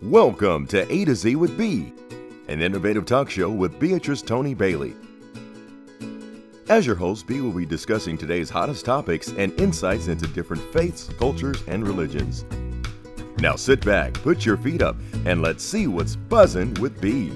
Welcome to A to Z with B, an innovative talk show with Beatrice Tony Bailey. As your host, B will be discussing today's hottest topics and insights into different faiths, cultures, and religions. Now sit back, put your feet up, and let's see what's buzzing with B.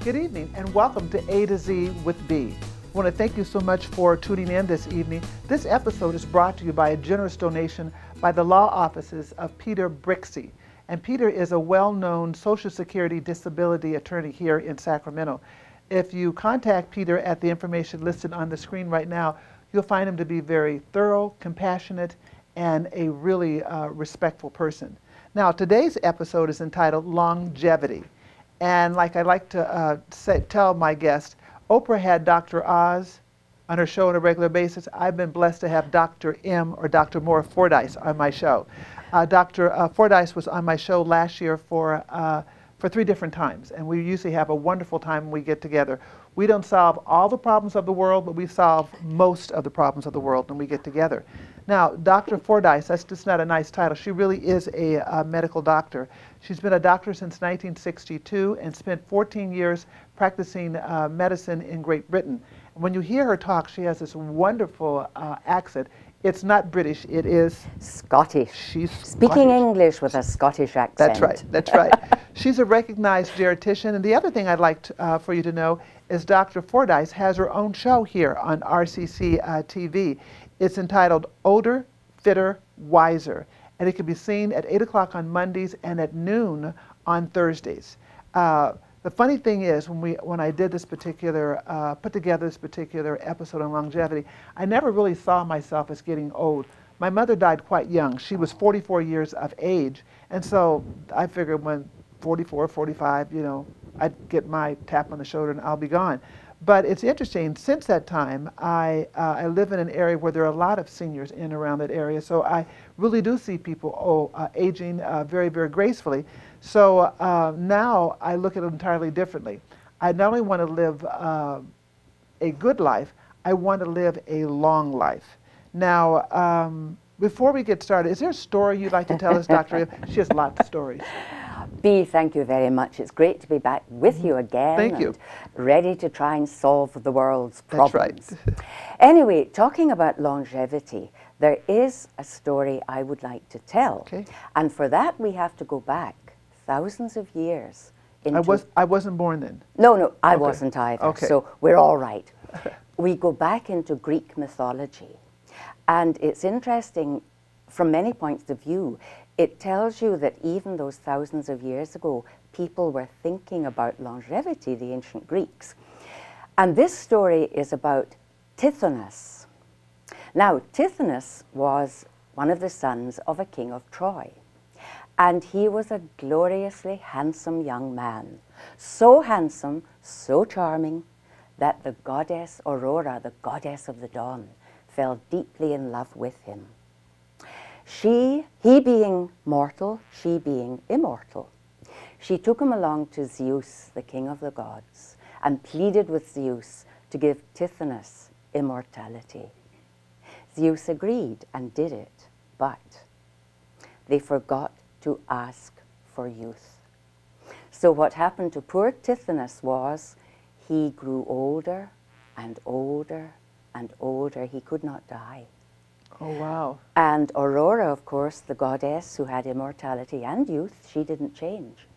Good evening and welcome to A to Z with B. I want to thank you so much for tuning in this evening. This episode is brought to you by a generous donation by the law offices of Peter Brixey. And Peter is a well-known Social Security disability attorney here in Sacramento. If you contact Peter at the information listed on the screen right now, you'll find him to be very thorough, compassionate, and a really respectful person. Now, today's episode is entitled Longevity. And like I like to tell my guests, Oprah had Dr. Oz on her show on a regular basis. I've been blessed to have Dr. M or Dr. Moira Fordyce on my show. Dr. Fordyce was on my show last year for 3 different times, and we usually have a wonderful time when we get together. We don't solve all the problems of the world, but we solve most of the problems of the world when we get together. Now, Dr. Fordyce, that's just not a nice title. She really is a medical doctor. She's been a doctor since 1962 and spent 14 years practicing medicine in Great Britain. When you hear her talk, she has this wonderful accent. It's not British, it is Scottish. She's speaking Scottish. English with a Scottish accent. That's right, that's right. She's a recognized geriatrician, and the other thing I'd like for you to know is Dr. Fordyce has her own show here on RCC TV. It's entitled Older, Fitter, Wiser, and it can be seen at 8 o'clock on Mondays and at noon on Thursdays. The funny thing is, when I did this particular, put together this particular episode on longevity, I never really saw myself as getting old. My mother died quite young. She was 44 years of age, and so I figured when 44, 45, you know, I'd get my tap on the shoulder and I'll be gone. But it's interesting, since that time, I live in an area where there are a lot of seniors in and around that area, so I really do see people aging very, very gracefully. So now I look at it entirely differently. I not only want to live a good life, I want to live a long life. Now, before we get started, is there a story you'd like to tell us, Dr. She has lots of stories. Bea, thank you very much. It's great to be back with you again. Thank you. And ready to try and solve the world's problems. That's right. Anyway, talking about longevity, there is a story I would like to tell. Okay. And for that, we have to go back thousands of years. I wasn't born then. No, I wasn't either. Okay. So we're all right. We go back into Greek mythology. And it's interesting from many points of view. It tells you that even those thousands of years ago, people were thinking about longevity, the ancient Greeks. And this story is about Tithonus. Now, Tithonus was one of the sons of a king of Troy. And he was a gloriously handsome young man. So handsome, so charming, that the goddess Aurora, the goddess of the dawn, fell deeply in love with him. He being mortal, she being immortal. She took him along to Zeus, the king of the gods, and pleaded with Zeus to give Tithonus immortality. Zeus agreed and did it, but they forgot to ask for youth. So what happened to poor Tithonus was he grew older and older and older. He could not die. Oh, wow. And Aurora, of course, the goddess who had immortality and youth, she didn't change.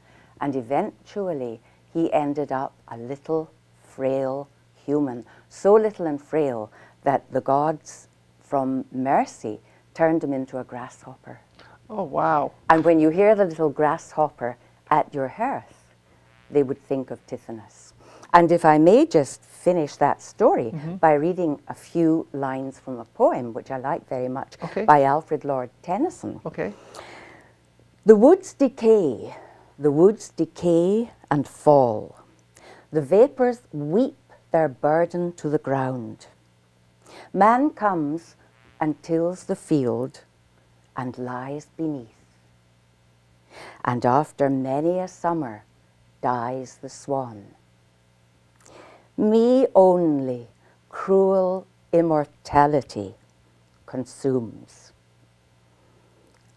And eventually, he ended up a little, frail human, so little and frail that the gods, from mercy, turned him into a grasshopper. Oh, wow. And when you hear the little grasshopper at your hearth, they would think of Tithonus. And if I may just finish that story by reading a few lines from a poem, which I like very much, by Alfred Lord Tennyson. Okay. The woods decay and fall. The vapours weep their burden to the ground. Man comes and tills the field and lies beneath. And after many a summer dies the swan. Me only, cruel immortality, consumes.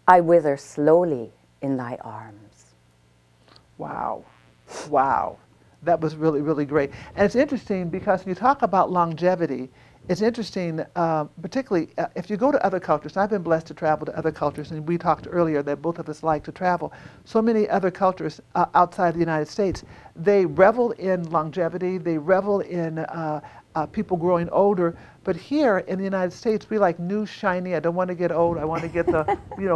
I wither slowly in thy arms. Wow. Wow. That was really, really great. And it's interesting because when you talk about longevity, it's interesting, particularly if you go to other cultures. I've been blessed to travel to other cultures, and we talked earlier that both of us like to travel. So many other cultures outside the United States, they revel in longevity, they revel in people growing older. But here in the United States, we like new, shiny. I don't want to get old. I want to get the,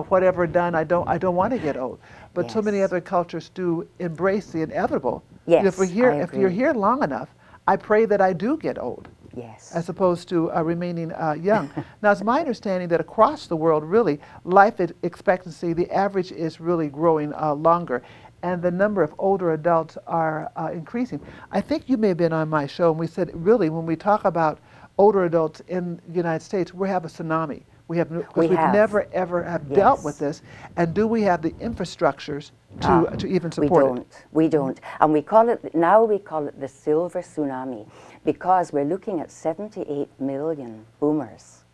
whatever done. I don't want to get old. But so many other cultures do embrace the inevitable. Yes, if you're here long enough, I pray that I do get old. Yes. As opposed to remaining young. Now, it's my understanding that across the world, really, life expectancy, the average is really growing longer, and the number of older adults are increasing. I think you may have been on my show, and we said, really, when we talk about older adults in the United States, we have a tsunami. We've never, ever have dealt with this, and do we have the infrastructures to even support it? We don't. And we call it the silver tsunami, because we're looking at 78 million boomers.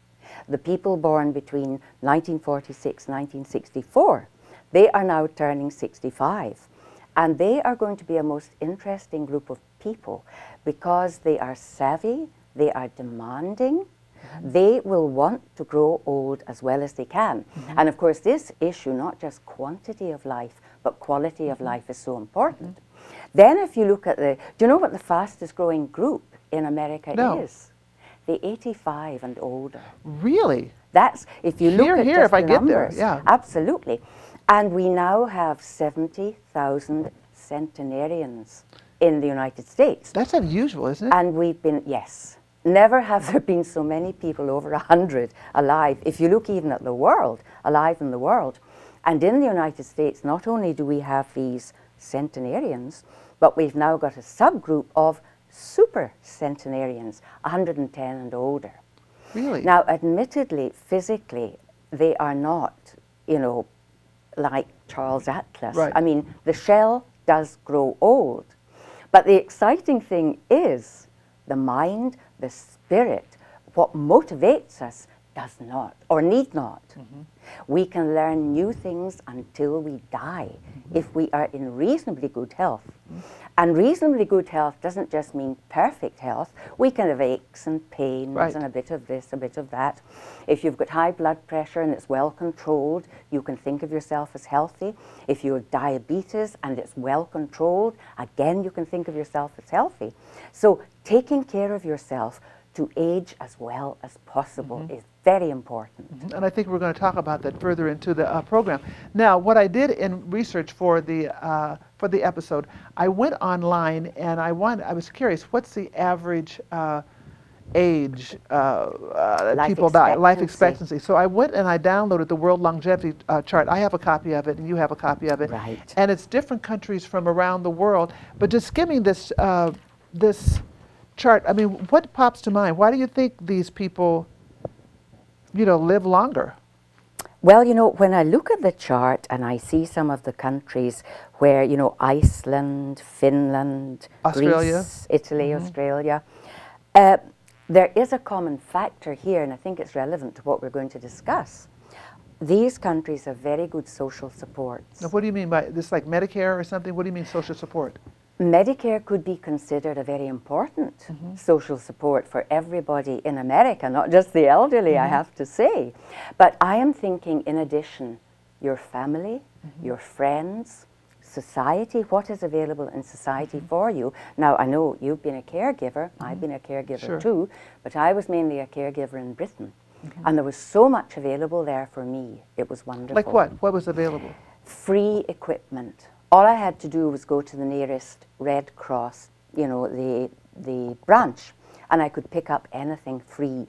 The people born between 1946 and 1964, they are now turning 65. And they are going to be a most interesting group of people because they are savvy, they are demanding, they will want to grow old as well as they can. And of course, this issue, not just quantity of life, but quality of life is so important. Then if you look at do you know what the fastest growing group in America is? The 85 and older. Really? That's, if you look at here, just if I the get numbers, there, yeah. Absolutely. And we now have 70,000 centenarians in the United States. That's unusual, isn't it? And we've been, yes. Never have there been so many people over 100 alive. If you look even at the world, alive in the world. And in the United States, not only do we have these centenarians, but we've now got a subgroup of super centenarians, 110 and older. Really? Now, admittedly, physically, they are not, like Charles Atlas. Right. I mean, the shell does grow old. But the exciting thing is the mind, the spirit, what motivates us does not or need not. We can learn new things until we die if we are in reasonably good health. And reasonably good health doesn't just mean perfect health. We can have aches and pains and a bit of this, a bit of that. If you've got high blood pressure and it's well controlled, you can think of yourself as healthy. If you have diabetes and it's well controlled, again, you can think of yourself as healthy. So taking care of yourself to age as well as possible is very important. And I think we're going to talk about that further into the program. Now, what I did in research for the episode, I went online and I was curious, what's the average age people die, life expectancy. So I went and I downloaded the World Longevity Chart. I have a copy of it and you have a copy of it. Right. And it's different countries from around the world. But just skimming this, this chart, I mean, what pops to mind? Why do you think these people, live longer? Well, when I look at the chart and I see some of the countries where, Iceland, Finland, Australia. Greece, Italy, Australia, there is a common factor here, and I think it's relevant to what we're going to discuss. These countries have very good social supports. Now, what do you mean by this, like Medicare or something? What do you mean social support? Medicare could be considered a very important social support for everybody in America, not just the elderly, I have to say. But I am thinking, in addition, your family, your friends, society, what is available in society for you. Now, I know you've been a caregiver, I've been a caregiver too, but I was mainly a caregiver in Britain. And there was so much available there for me. It was wonderful. Like what? What was available? Free equipment. All I had to do was go to the nearest Red Cross, the branch, and I could pick up anything free.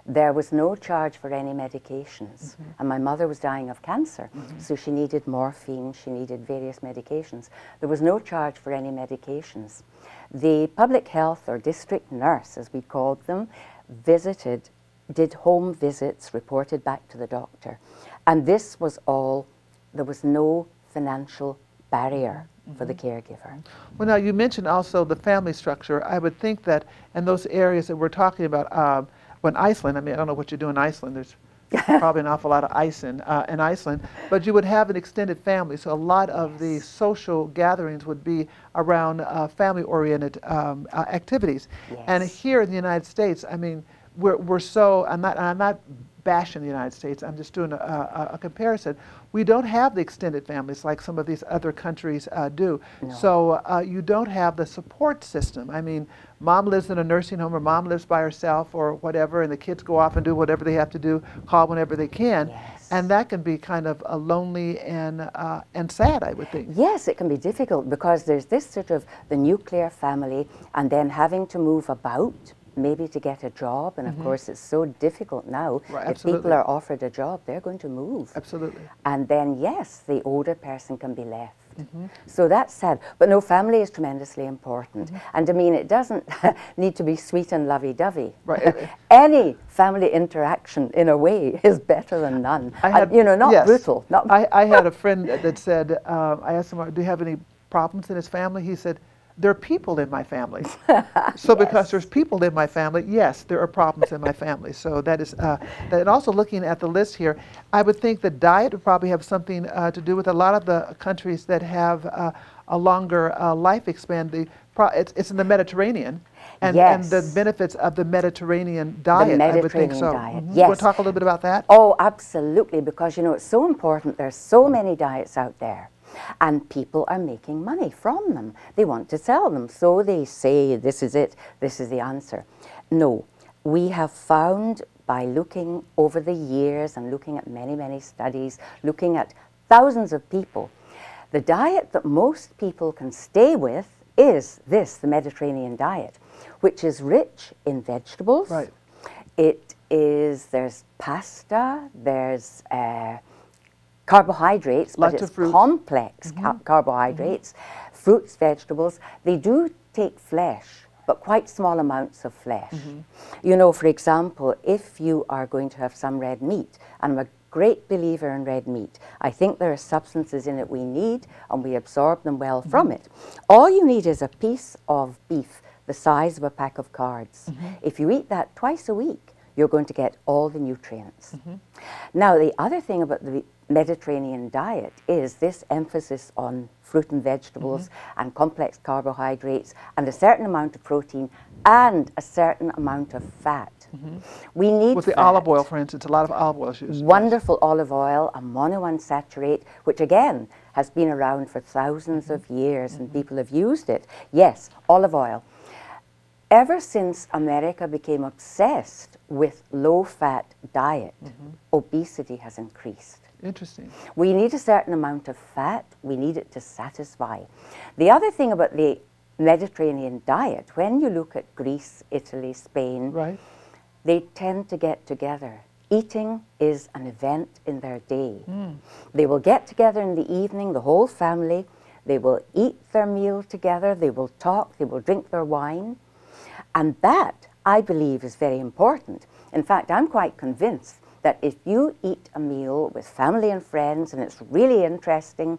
There was no charge for any medications. And my mother was dying of cancer, so she needed morphine, she needed various medications. There was no charge for any medications. The public health or district nurse, as we called them, did home visits, reported back to the doctor. And this was all, there was no financial barrier for the caregiver. Well, now you mentioned also the family structure. I would think that in those areas that we're talking about, when Iceland, I mean, I don't know what you do in Iceland. There's probably an awful lot of ice in Iceland, but you would have an extended family. So a lot of the social gatherings would be around family-oriented activities. And here in the United States, I mean, we're so, I'm not bashing the United States, I'm just doing a comparison. We don't have the extended families like some of these other countries do. No. So you don't have the support system. I mean, mom lives in a nursing home or mom lives by herself or whatever, and the kids go off and do whatever they have to do, call whenever they can. Yes. And that can be kind of lonely and sad, I would think. Yes, it can be difficult because there's this sort of the nuclear family and then having to move about, maybe to get a job, and of course it's so difficult now. Right, if people are offered a job, they're going to move. Absolutely. And then, yes, the older person can be left. So that's sad. But no, family is tremendously important. And I mean, it doesn't need to be sweet and lovey-dovey. Right. Any family interaction, in a way, is better than none. You know, not brutal. Not I had a friend that said, I asked him, do you have any problems in his family? He said, there are people in my family. So because there's people in my family, yes, there are problems in my family. So that is, and also looking at the list here, I would think the diet would probably have something to do with a lot of the countries that have a longer life span. It's in the Mediterranean. And the benefits of the Mediterranean diet, I would think so. Diet. Yes. You want to talk a little bit about that? Oh, absolutely, because, you know, it's so important. There's so many diets out there. And people are making money from them. They want to sell them. So they say, this is it, this is the answer. No, we have found by looking over the years and looking at many, many studies, looking at thousands of people, the diet that most people can stay with is this, the Mediterranean diet, which is rich in vegetables. Right. It is, there's pasta, there's carbohydrates, but it's complex carbohydrates, fruits, vegetables. They do take flesh, but quite small amounts of flesh. You know, for example, if you are going to have some red meat, and I'm a great believer in red meat, I think there are substances in it we need, and we absorb them well from it. All you need is a piece of beef the size of a pack of cards. If you eat that twice a week, you're going to get all the nutrients. Now, the other thing about the Mediterranean diet is this emphasis on fruit and vegetables and complex carbohydrates and a certain amount of protein and a certain amount of fat. We need with the olive oil, for instance, a lot of olive oil is used. Wonderful olive oil, a monounsaturated, which again has been around for thousands of years and people have used it. Yes, olive oil. Ever since America became obsessed with low-fat diet, obesity has increased. Interesting. We need a certain amount of fat. We need it to satisfy. The other thing about the Mediterranean diet, when you look at Greece, Italy, Spain, they tend to get together. Eating is an event in their day. They will get together in the evening, the whole family. They will eat their meal together. They will talk. They will drink their wine. And that, I believe, is very important. In fact, I'm quite convinced that if you eat a meal with family and friends and it's really interesting,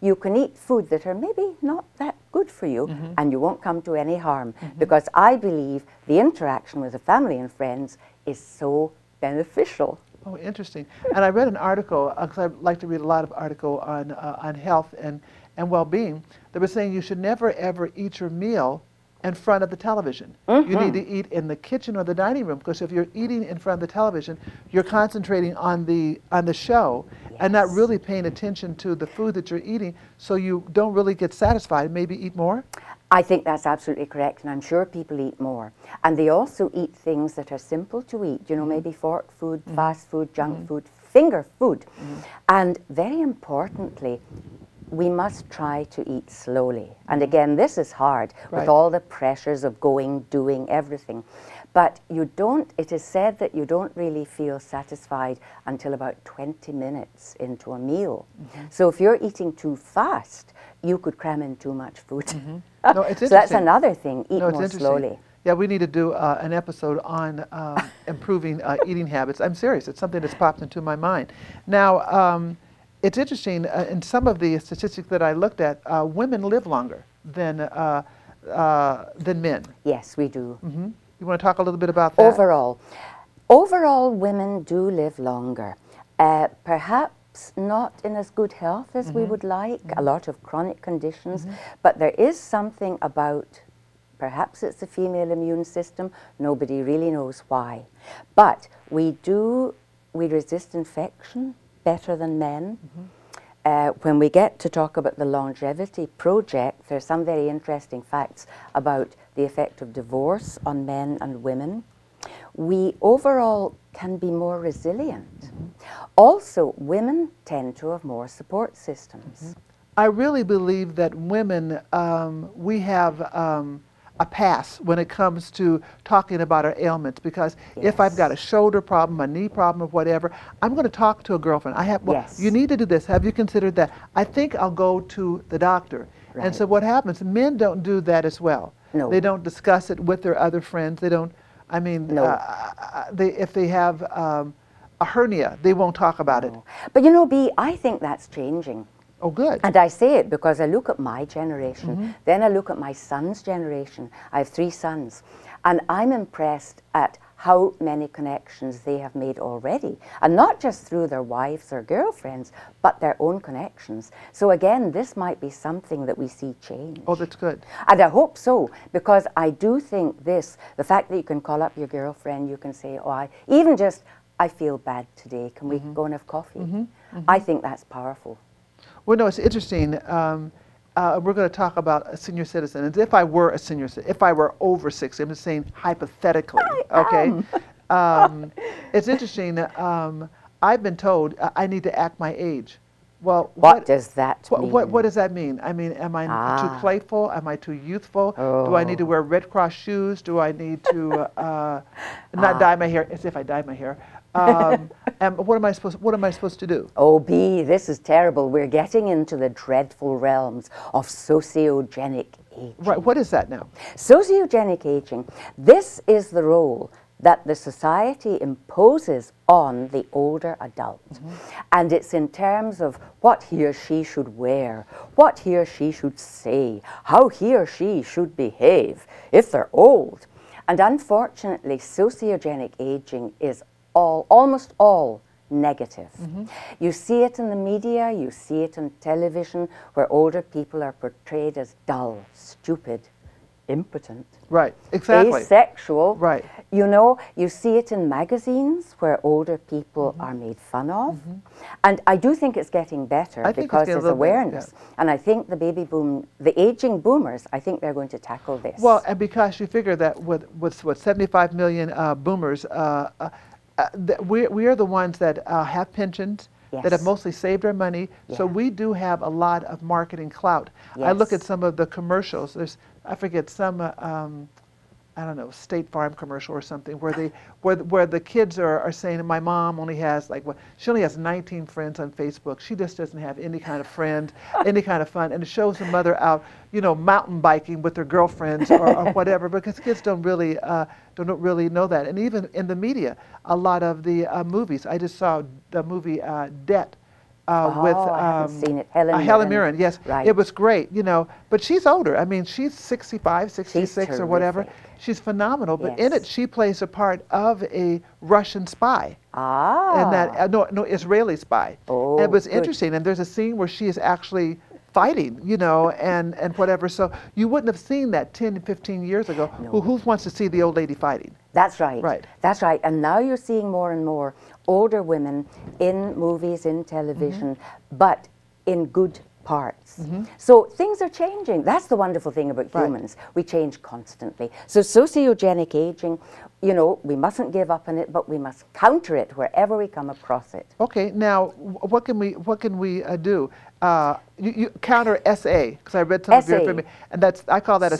you can eat food that are maybe not that good for you and you won't come to any harm. Because I believe the interaction with the family and friends is so beneficial. Oh, interesting. And I read an article, because I like to read a lot of articles on health and well-being, that was saying you should never ever eat your meal in front of the television. You need to eat in the kitchen or the dining room, because if you're eating in front of the television, you're concentrating on the show and not really paying attention to the food that you're eating, so you don't really get satisfied. Maybe eat more? I think that's absolutely correct, and I'm sure people eat more. And they also eat things that are simple to eat, you know, maybe fork food, fast food, junk food, finger food. And very importantly, we must try to eat slowly. And again, this is hard with all the pressures of going, doing, everything. But you don't, it is said that you don't really feel satisfied until about 20 minutes into a meal. So if you're eating too fast, you could cram in too much food. No, it's so that's another thing, eat more slowly. Yeah, we need to do an episode on improving eating habits. I'm serious, it's something that's popped into my mind. Now, it's interesting, in some of the statistics that I looked at, women live longer than men. Yes, we do. You want to talk a little bit about that? Overall, Overall, women do live longer. Perhaps not in as good health as we would like, a lot of chronic conditions, but there is something about, perhaps it's the female immune system, nobody really knows why. But we resist infection better than men. When we get to talk about the longevity project, there's some very interesting facts about the effect of divorce on men and women. We overall can be more resilient. Also, women tend to have more support systems. I really believe that women, we have a pass when it comes to talking about our ailments, because if I've got a shoulder problem, a knee problem, or whatever, I'm going to talk to a girlfriend. I have, well, you need to do this. Have you considered that? I think I'll go to the doctor. Right. And so what happens? Men don't do that as well. No. They don't discuss it with their other friends. They don't. I mean, if they have a hernia, they won't talk about it. But you know, Bea, I think that's changing. Oh, good. And I say it because I look at my generation, then I look at my son's generation. I have 3 sons, and I'm impressed at how many connections they have made already, and not just through their wives or girlfriends, but their own connections. So again, this might be something that we see change. Oh, that's good. And I hope so, because I do think this, the fact that you can call up your girlfriend, you can say, oh, I feel bad today, can we go and have coffee? I think that's powerful. Well, no, it's interesting. We're going to talk about a senior citizen. And if I were a senior citizen, if I were over 60, I'm just saying hypothetically, okay? It's interesting. I've been told I need to act my age. Well, what does that mean? What does that mean? I mean, am I too playful? Am I too youthful? Do I need to wear Red Cross shoes? Do I need to not dye my hair? As if I dyed my hair. And what am I supposed to do? Oh, Bea, this is terrible. We're getting into the dreadful realms of sociogenic aging. Right. What is that now? Sociogenic aging. This is the role that the society imposes on the older adult. And it's in terms of what he or she should wear, what he or she should say, how he or she should behave if they're old. And unfortunately, sociogenic aging is almost all negative. You see it in the media, you see it on television, where older people are portrayed as dull, stupid, impotent. Right, exactly. Asexual. Right. You know, you see it in magazines where older people are made fun of. And I do think it's getting better because there's awareness. And I think the aging boomers, I think they're going to tackle this. Well, and because you figure that with what, 75 million boomers, we are the ones that have pensions, that have mostly saved our money, so we do have a lot of marketing clout. I look at some of the commercials. I forget some, I don't know, State Farm commercial or something, where the kids are saying, my mom only has she only has 19 friends on Facebook. She just doesn't have any kind of friend, any kind of fun, and it shows the mother out, you know, mountain biking with their girlfriends or whatever, because kids don't really know that. And even in the media, a lot of the movies. I just saw the movie Debt. With I haven't seen it. Helen Mirren, yes. Right. It was great, you know, but she's older. I mean, she's 65, 66 she's or whatever. She's phenomenal, but in it she plays a part of a Russian spy. And that, no, Israeli spy. And it was interesting, and there's a scene where she is actually fighting, you know, and whatever. So you wouldn't have seen that 10, 15 years ago. No. Who wants to see the old lady fighting? That's right. Right. That's right. And now you're seeing more and more older women in movies, in television, but in good parts. So things are changing. That's the wonderful thing about humans. We change constantly. So sociogenic aging, you know, we mustn't give up on it, but we must counter it wherever we come across it. Okay, now what can we do? You counter SA, because I read some of your information, and I call that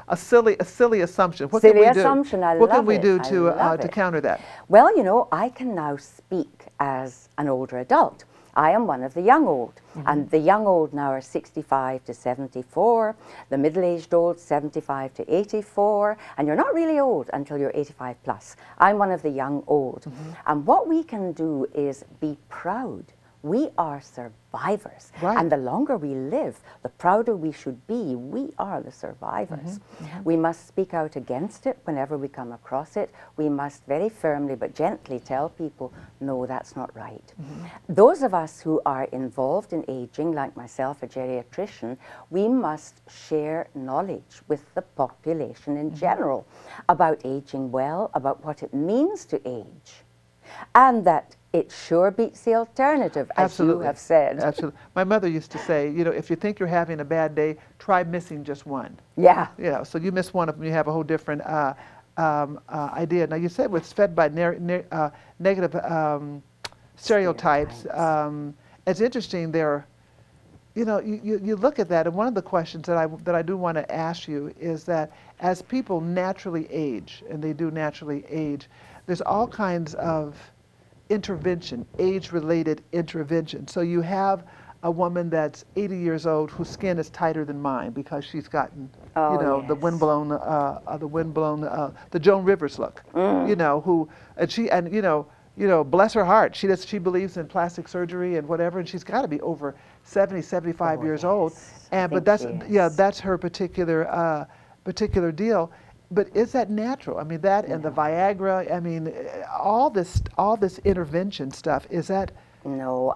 a silly assumption. What can we do? Assumption, I what love can we it. do to counter that? Well, you know, I can now speak as an older adult. I am one of the young old, and the young old now are 65 to 74, the middle-aged old 75 to 84, and you're not really old until you're 85 plus. I'm one of the young old. And what we can do is be proud We are survivors. Right. And the longer we live, the prouder we should be. We are the survivors. We must speak out against it whenever we come across it. We must very firmly but gently tell people, no, that's not right. Those of us who are involved in aging, like myself, a geriatrician, we must share knowledge with the population in general about aging well, about what it means to age, and that it sure beats the alternative, as you have said. Absolutely. My mother used to say, you know, if you think you're having a bad day, try missing just one. Yeah. You know, so you miss one of them, you have a whole different idea. Now, you said it's fed by negative stereotypes. It's interesting. There, you know, you look at that, and one of the questions that I do want to ask you is that as people naturally age, and they do naturally age, there's all kinds of intervention, age-related intervention. So you have a woman that's 80 years old whose skin is tighter than mine because she's gotten, you know, the windblown, the Joan Rivers look. You know, you know, bless her heart, she believes in plastic surgery and whatever, and she's got to be over 70, 75 years old. And but that's her particular deal. But is that natural? I mean, that and the Viagra, I mean, all this intervention stuff, is that? No,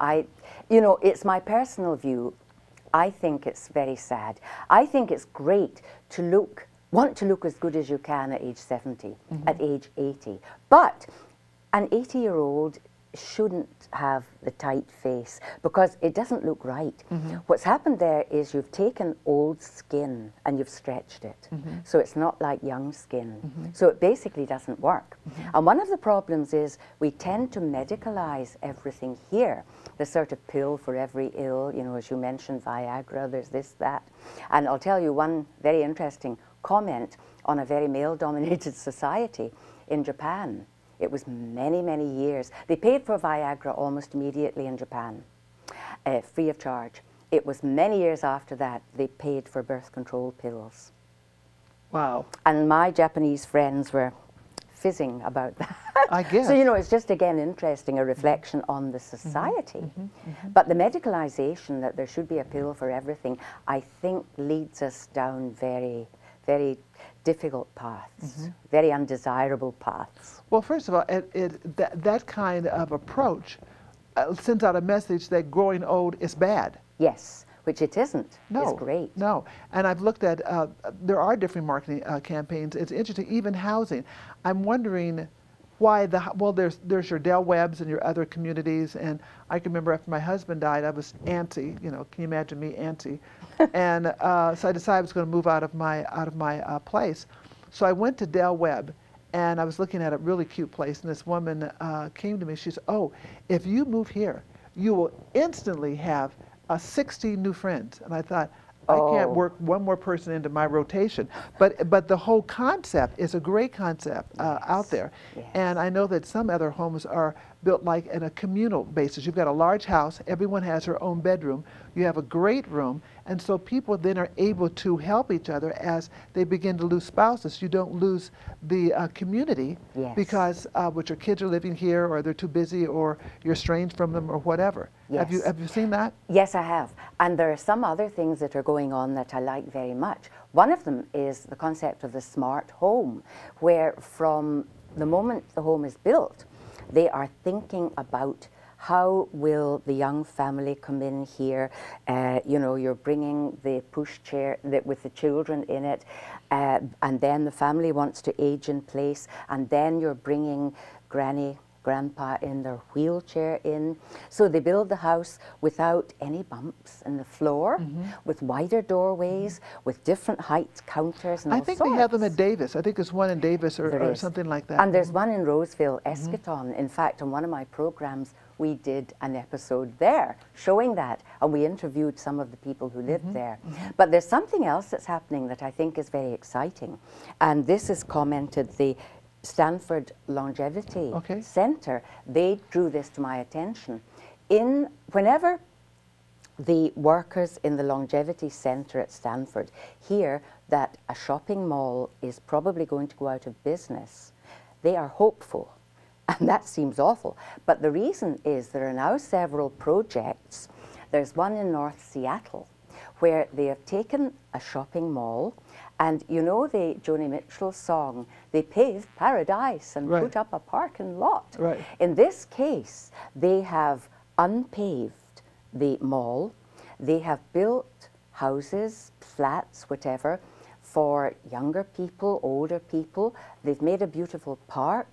you know, it's my personal view. I think it's very sad. I think it's great to want to look as good as you can at age 70, at age 80. But an 80-year-old shouldn't have the tight face because it doesn't look right. What's happened there is you've taken old skin and you've stretched it. So it's not like young skin. So it basically doesn't work. And one of the problems is we tend to medicalize everything here. The sort of pill for every ill, you know, as you mentioned, Viagra, there's this, that. And I'll tell you one very interesting comment on a very male-dominated society in Japan. It was many, many years. They paid for Viagra almost immediately in Japan, free of charge. It was many years after that they paid for birth control pills. Wow. And my Japanese friends were fizzing about that. I guess. So, you know, it's just, again, interesting, a reflection on the society. But the medicalization that there should be a pill for everything, I think leads us down very, very difficult paths, very undesirable paths. Well, first of all, that kind of approach sends out a message that growing old is bad. Yes, which it isn't. No, it's great. No, and I've looked at, there are different marketing campaigns. It's interesting, even housing. I'm wondering why well, there's your Del Webbs and your other communities, and I can remember after my husband died, I was antsy, you know, can you imagine me antsy? And so I decided I was going to move out of my place. So I went to Del Webb, and I was looking at a really cute place, and this woman came to me. She said, "Oh, if you move here, you will instantly have 60 new friends." And I thought, I can't work one more person into my rotation. But the whole concept is a great concept out there. And I know that some other homes are built like in a communal basis. You've got a large house, everyone has their own bedroom, you have a great room, and so people then are able to help each other as they begin to lose spouses. You don't lose the community because with your kids are living here, or they're too busy, or you're estranged from them, or whatever. Have you seen that? Yes, I have. And there are some other things that are going on that I like very much. One of them is the concept of the smart home, where from the moment the home is built, they are thinking about how will the young family come in here. You know, you're bringing the push chair with the children in it, and then the family wants to age in place, and then you're bringing granny, grandpa in their wheelchair in. So they build the house without any bumps in the floor, with wider doorways, with different heights, counters, and all I think sorts. they have them at Davis. I think there's one in Davis or something like that. And there's one in Roseville, Eschaton. In fact, on one of my programs, we did an episode there showing that, and we interviewed some of the people who lived there. But there's something else that's happening that I think is very exciting. And this is commented, the Stanford Longevity Center, they drew this to my attention. Whenever the workers in the Longevity Center at Stanford hear that a shopping mall is probably going to go out of business, they are hopeful And that seems awful. But the reason is there are now several projects. There's one in North Seattle where they have taken a shopping mall, and you know the Joni Mitchell song, they paved paradise and Right. put up a parking lot. Right. In this case, they have unpaved the mall. They have built houses, flats, whatever, for younger people, older people. They've made a beautiful park,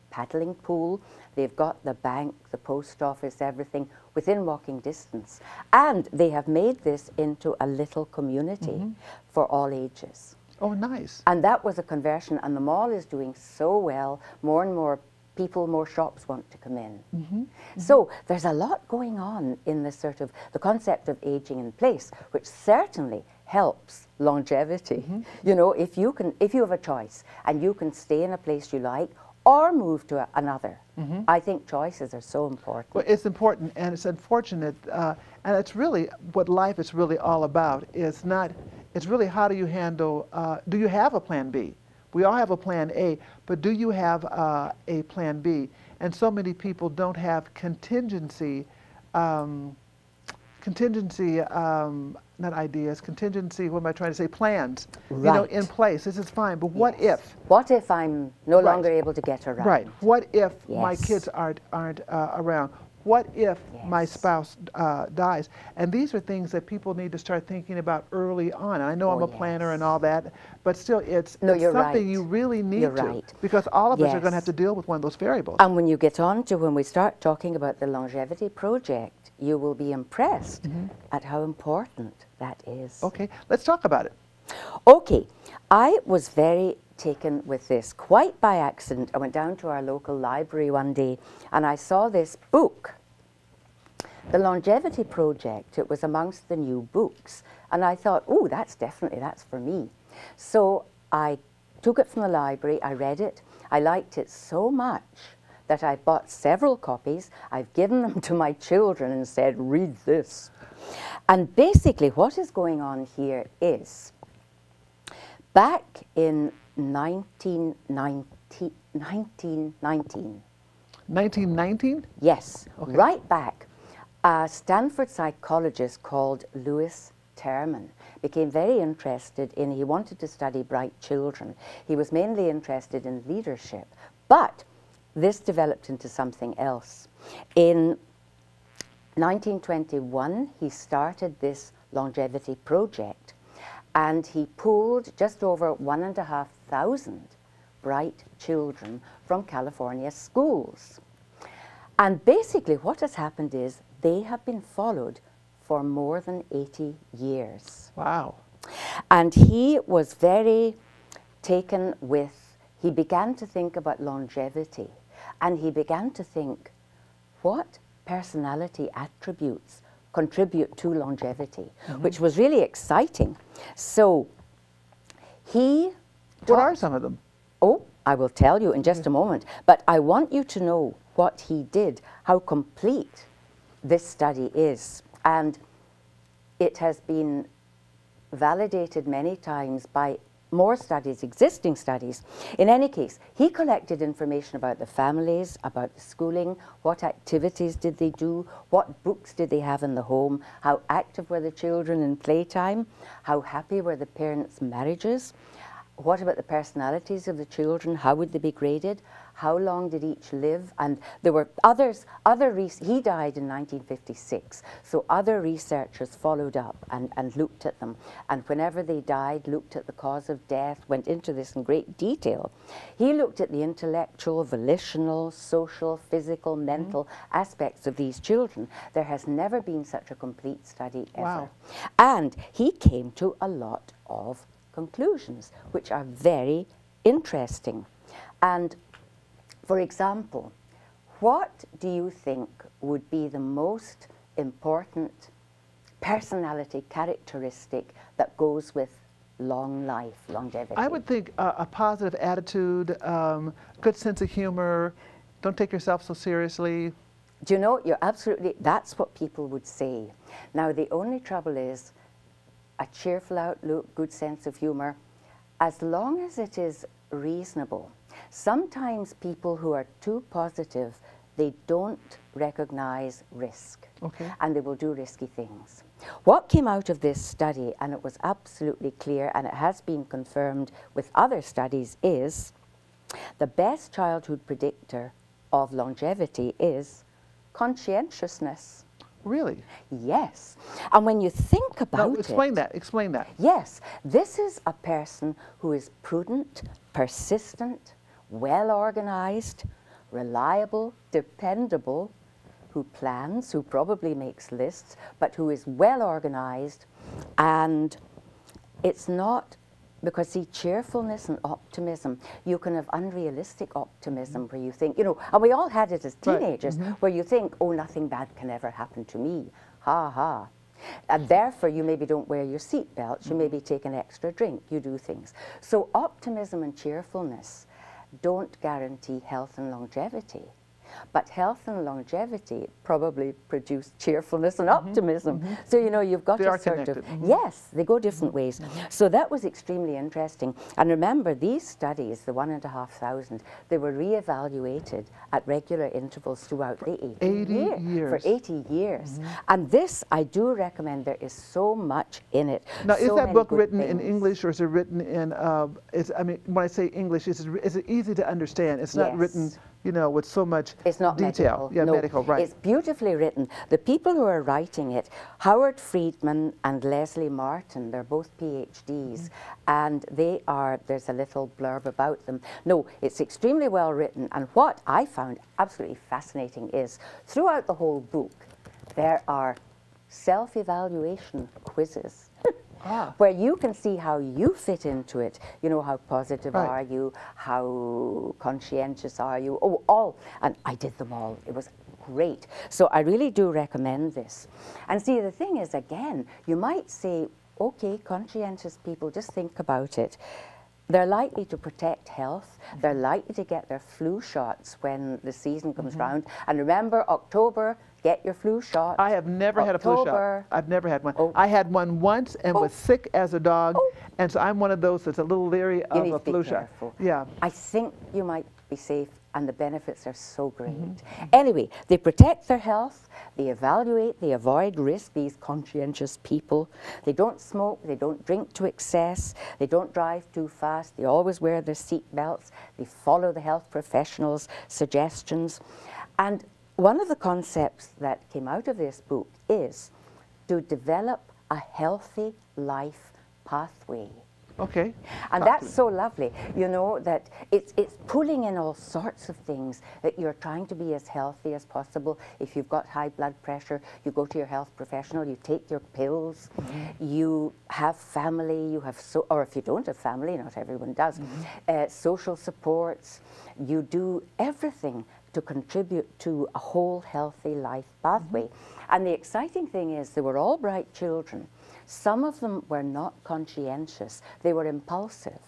paddling pool. They've got the bank, the post office, everything within walking distance. And they have made this into a little community for all ages. Oh, nice. And that was a conversion, and the mall is doing so well. More and more people, more shops want to come in. So there's a lot going on in this sort of, the concept of aging in place, which certainly helps longevity. You know, if you have a choice and you can stay in a place you like or move to another, I think choices are so important. Well, it's important, and it's unfortunate, and it's really what life is really all about. It's really how do you handle, do you have a plan B? We all have a plan A, but do you have a plan B? And so many people don't have contingency, not ideas, contingency, what am I trying to say, plans, you know, in place. This is fine, but what if? What if I'm no longer able to get around? Right. What if my kids aren't around? What if my spouse dies? And these are things that people need to start thinking about early on. And I know I'm a planner and all that, but still it's something you really need to, because all of us are going to have to deal with one of those variables. And when you get on to, when we start talking about the longevity project, you will be impressed at how important that is. Okay, let's talk about it. Okay, I was very taken with this. Quite by accident, I went down to our local library one day and I saw this book, The Longevity Project. It was amongst the new books. And I thought, oh, that's for me. So I took it from the library, I read it. I liked it so much that I bought several copies. I've given them to my children and said, read this. And basically what is going on here is, back in 1919? 1919? Yes, right back. A Stanford psychologist called Louis Terman became very interested in, he wanted to study bright children. He was mainly interested in leadership, but this developed into something else. In 1921, he started this longevity project, and he pooled just over 1,500 bright children from California schools. And basically what has happened is they have been followed for more than 80 years. Wow. And he was very taken with, he began to think about longevity, and he began to think, what personality attributes contribute to longevity, which was really exciting. So he... What are some of them? Oh, I will tell you in just a moment, but I want you to know what he did, how complete this study is. And it has been validated many times by more studies, existing studies. In any case, he collected information about the families, about the schooling, what activities did they do, what books did they have in the home, how active were the children in playtime, how happy were the parents' marriages, what about the personalities of the children, how would they be graded, how long did each live, and there were he died in 1956, so other researchers followed up and looked at them, and whenever they died, looked at the cause of death, went into this in great detail. He looked at the intellectual, volitional, social, physical, mental aspects of these children. There has never been such a complete study ever. Wow. And he came to a lot of conclusions, which are very interesting. And for example, what do you think would be the most important personality characteristic that goes with long life, longevity? I would think a positive attitude, good sense of humor, don't take yourself so seriously. Do you know, you're absolutely, that's what people would say. Now, the only trouble is a cheerful outlook, good sense of humor, as long as it is reasonable. Sometimes people who are too positive, they don't recognize risk, and they will do risky things. What came out of this study, and it was absolutely clear, and it has been confirmed with other studies, is the best childhood predictor of longevity is conscientiousness. Really? Yes. And when you think about it... Explain that. Explain that. Yes. This is a person who is prudent, persistent, well-organized, reliable, dependable, who plans, who probably makes lists, but who is well-organized. And it's not... Because, see, cheerfulness and optimism, you can have unrealistic optimism where you think, you know, and we all had it as teenagers, where you think, oh, nothing bad can ever happen to me. Ha ha. And therefore, you maybe don't wear your seatbelts, you maybe take an extra drink, you do things. So optimism and cheerfulness don't guarantee health and longevity. But health and longevity probably produce cheerfulness and optimism. So, you know, you've got to sort of... Yes, they go different ways. So that was extremely interesting. And remember, these studies, the 1,500, they were reevaluated at regular intervals throughout the 80 years. For 80 years. And this, I do recommend. There is so much in it. Now, is that book written in English, or is it written in... I mean, when I say English, is it easy to understand? It's not written... you know, with so much it's not detail. Medical. Yeah, no, medical, right. It's beautifully written. The people who are writing it, Howard Friedman and Leslie Martin, they're both PhDs, and they are, there's a little blurb about them. No, it's extremely well written, and what I found absolutely fascinating is, throughout the whole book, there are self-evaluation quizzes. Where you can see how you fit into it. You know, how positive are you? How conscientious are you? Oh, all. And I did them all. It was great. So I really do recommend this. And see, the thing is, again, you might say, okay, conscientious people, just think about it. They're likely to protect health. They're likely to get their flu shots when the season comes round. And remember, October, get your flu shot. I have never had a flu shot. I've never had one. I had one once and was sick as a dog. And so I'm one of those that's a little leery of a flu shot. Yeah. I think you might be safe, and the benefits are so great. Anyway, they protect their health, they evaluate, they avoid risk, these conscientious people. They don't smoke, they don't drink to excess, they don't drive too fast, they always wear their seat belts, they follow the health professionals' suggestions. And one of the concepts that came out of this book is to develop a healthy life pathway. Okay. And that's so lovely, you know, that it's pulling in all sorts of things, that you're trying to be as healthy as possible. If you've got high blood pressure, you go to your health professional, you take your pills, you have family, you have, or if you don't have family, not everyone does, social supports, you do everything to contribute to a whole healthy life pathway. And the exciting thing is, they were all bright children. Some of them were not conscientious, they were impulsive.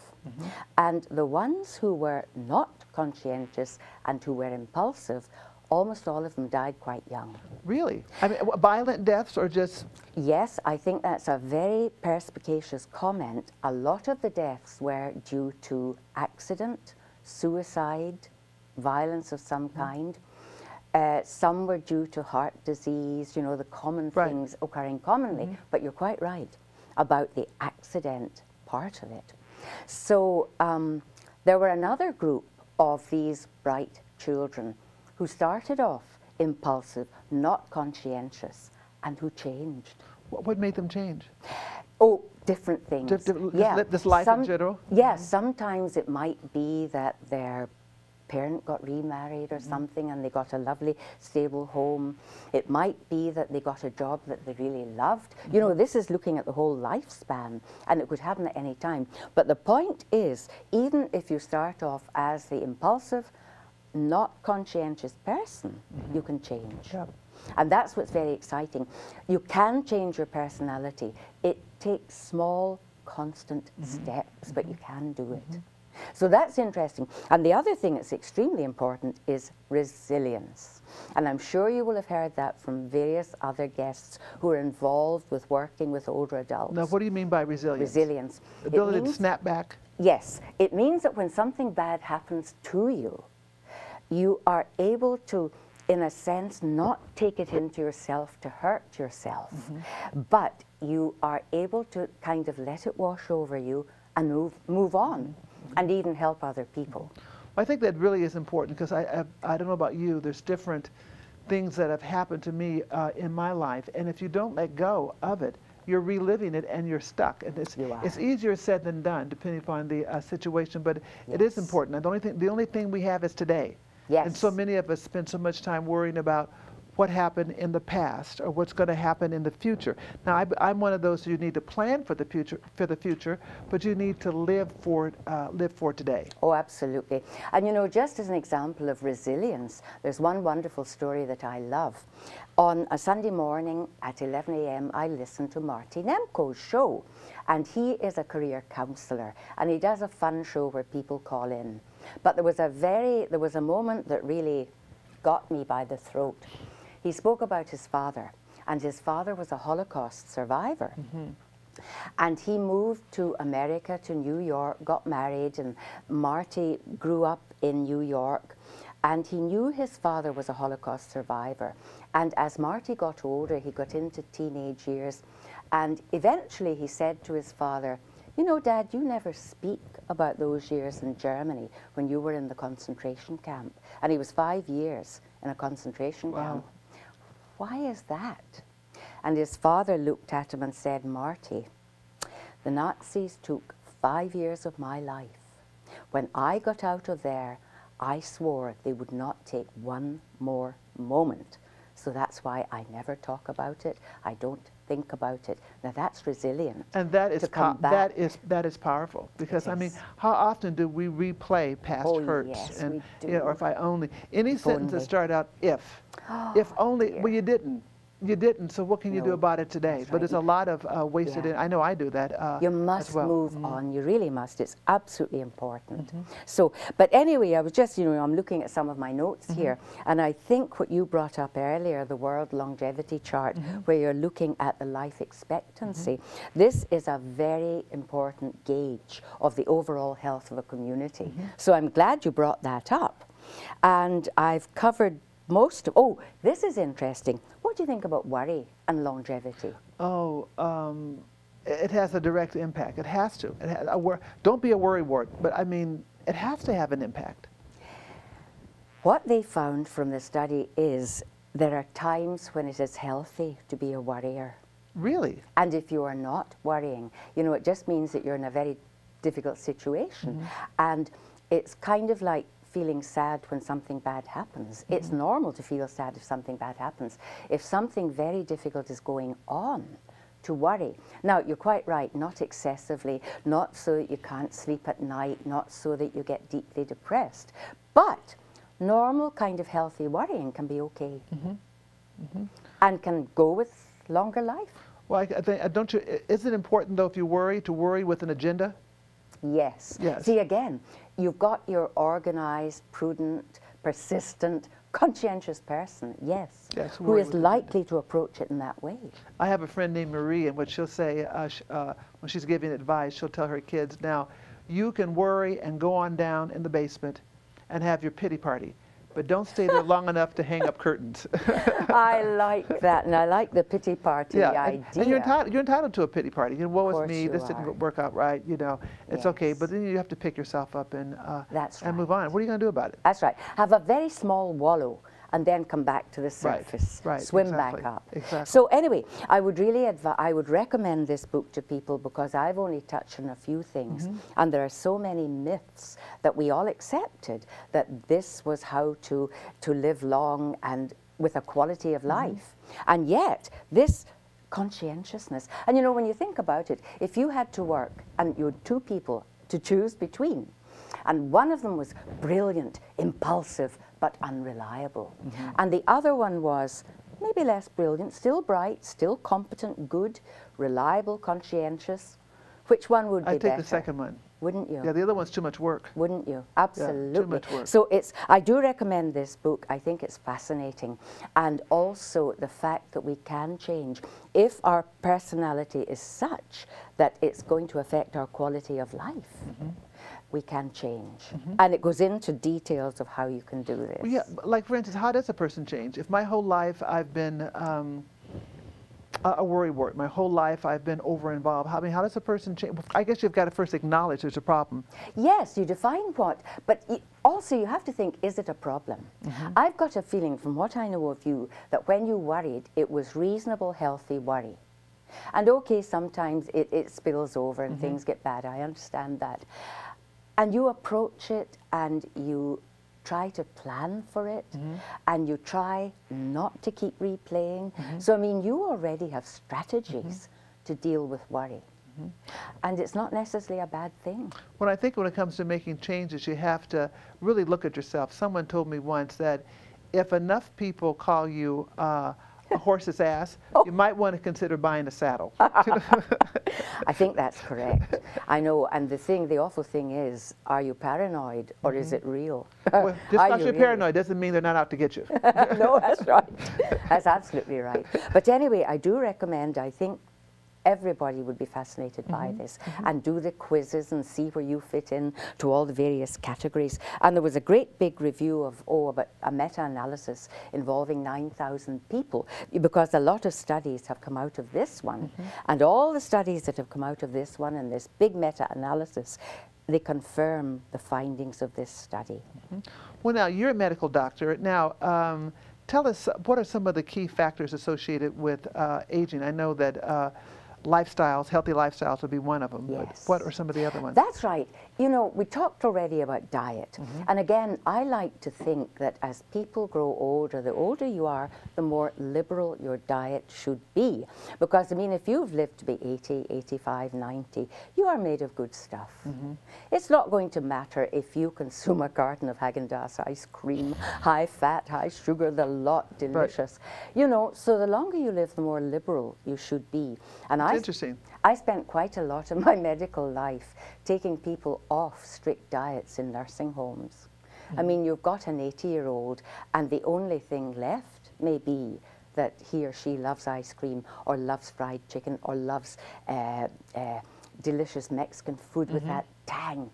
And the ones who were not conscientious and who were impulsive, almost all of them died quite young. Really? I mean, violent deaths or just... Yes, I think that's a very perspicacious comment. A lot of the deaths were due to accident, suicide, violence of some kind. Some were due to heart disease, you know, the common things occurring commonly. But you're quite right about the accident part of it. So there were another group of these bright children who started off impulsive, not conscientious, and who changed. What made them change? Oh, different things. This life in general? Yes, sometimes it might be that their parent got remarried or something and they got a lovely stable home. It might be that they got a job that they really loved. You know, this is looking at the whole lifespan, and it could happen at any time. But the point is, even if you start off as the impulsive, not conscientious person, you can change. And that's what's very exciting. You can change your personality. It takes small, constant steps, but you can do it. So that's interesting. And the other thing that's extremely important is resilience. And I'm sure you will have heard that from various other guests who are involved with working with older adults. Now, what do you mean by resilience? Resilience. The ability to snap back? Yes, it means that when something bad happens to you, you are able to, in a sense, not take it into yourself to hurt yourself, but you are able to kind of let it wash over you and move on, and even help other people. I think that really is important, because I don't know about you, there's different things that have happened to me in my life, and if you don't let go of it, you're reliving it and you're stuck. And it's easier said than done, depending upon the situation, but it is important. And the only thing we have is today. Yes. And so many of us spend so much time worrying about what happened in the past or what's going to happen in the future. Now, I'm one of those who need to plan for the future, but you need to live for today. Oh, absolutely. And you know, just as an example of resilience, there's one wonderful story that I love. On a Sunday morning at 11 a.m., I listen to Marty Nemco's show, and he is a career counselor, and he does a fun show where people call in. But there was a moment that really got me by the throat. He spoke about his father, and his father was a Holocaust survivor. And he moved to America, to New York, got married, and Marty grew up in New York, and he knew his father was a Holocaust survivor. And as Marty got older, he got into teenage years, and eventually he said to his father, "You know, Dad, you never speak about those years in Germany when you were in the concentration camp." And he was 5 years in a concentration camp. Why is that? And his father looked at him and said, "Marty, the Nazis took 5 years of my life. When I got out of there, I swore they would not take one more moment. So that's why I never talk about it. I don't think about it." Now that's resilient. And that is that is powerful, because I mean, how often do we replay past hurts? Yes, and we do. You know, or if I only, any sentence that start out if only, well, you didn't, so what can you do about it today? But there's a lot of wasted I know I do that you must as well. move on, you really must. It's absolutely important. So, but anyway, I was just, you know, I'm looking at some of my notes here, and I think what you brought up earlier, the world longevity chart, where you're looking at the life expectancy, this is a very important gauge of the overall health of a community. So I'm glad you brought that up. And I've covered most of, oh, this is interesting. What do you think about worry and longevity? Oh, it has a direct impact. It has to. Don't be a worrywart, but I mean, it has to have an impact. What they found from the study is there are times when it is healthy to be a worrier. Really? And if you are not worrying, you know, it just means that you're in a very difficult situation. And it's kind of like feeling sad when something bad happens. It's normal to feel sad if something bad happens. If something very difficult is going on, to worry. Now, you're quite right, not excessively, not so that you can't sleep at night, not so that you get deeply depressed, but normal kind of healthy worrying can be okay. And can go with longer life. Well, I think, don't you, is it important though, if you worry, to worry with an agenda? Yes. See, again, you've got your organized, prudent, persistent, conscientious person, yes, who is likely to approach it in that way. I have a friend named Marie, and what she'll say when she's giving advice, she'll tell her kids, now, you can worry and go on down in the basement and have your pity party, but don't stay there long enough to hang up curtains. I like that, and I like the pity party idea. And you're entitled to a pity party. You know, woe is me, this didn't work out right, you know, it's okay, but then you have to pick yourself up and move on. What are you going to do about it? That's right. Have a very small wallow and then come back to the surface. Swim back up. So anyway, I would really recommend this book to people because I've only touched on a few things, and there are so many myths that we all accepted that this was how to live long and with a quality of life. And yet, this conscientiousness, and you know, when you think about it, if you had to work and you had two people to choose between, and one of them was brilliant, impulsive, but unreliable, and the other one was maybe less brilliant, still bright, still competent, good, reliable, conscientious, which one would be better? I'd take the second one. Wouldn't you? Yeah, the other one's too much work. Wouldn't you? Absolutely. Yeah, too much work. So I do recommend this book. I think it's fascinating. And also the fact that we can change. If our personality is such that it's going to affect our quality of life, we can change. And it goes into details of how you can do this. Well, yeah, like for instance, how does a person change? If my whole life I've been a worrywart, my whole life I've been over-involved, how does a person change? I guess you've got to first acknowledge there's a problem. Yes, you define what, but also you have to think, is it a problem? I've got a feeling from what I know of you that when you worried, it was reasonable, healthy worry. And okay, sometimes it spills over and things get bad, I understand that. And you approach it and you try to plan for it, and you try not to keep replaying. So, I mean, you already have strategies to deal with worry. And it's not necessarily a bad thing. Well, I think when it comes to making changes, you have to really look at yourself. Someone told me once that if enough people call you a horse's ass, you might want to consider buying a saddle. I think that's correct. I know, and the awful thing is, are you paranoid or is it real? Well, just because you're paranoid doesn't mean they're not out to get you. No, that's right. That's absolutely right. But anyway, I do recommend, I think everybody would be fascinated by this, and do the quizzes and see where you fit in to all the various categories. And there was a great big review of, about a meta-analysis involving 9,000 people, because a lot of studies have come out of this one, and all the studies that have come out of this one and this big meta-analysis, they confirm the findings of this study. Well, now, you're a medical doctor. Now, tell us, what are some of the key factors associated with aging? I know that lifestyles, healthy lifestyles would be one of them. Yes. But what are some of the other ones? That's right. You know, we talked already about diet. And again, I like to think that as people grow older, the older you are, the more liberal your diet should be. Because, I mean, if you've lived to be 80, 85, 90, you are made of good stuff. It's not going to matter if you consume a carton of Haagen-Dazs ice cream, high fat, high sugar, the lot, delicious. You know, so the longer you live, the more liberal you should be. And Interesting. I spent quite a lot of my medical life taking people off strict diets in nursing homes. I mean, you've got an 80-year-old and the only thing left may be that he or she loves ice cream or loves fried chicken or loves delicious Mexican food with that tang.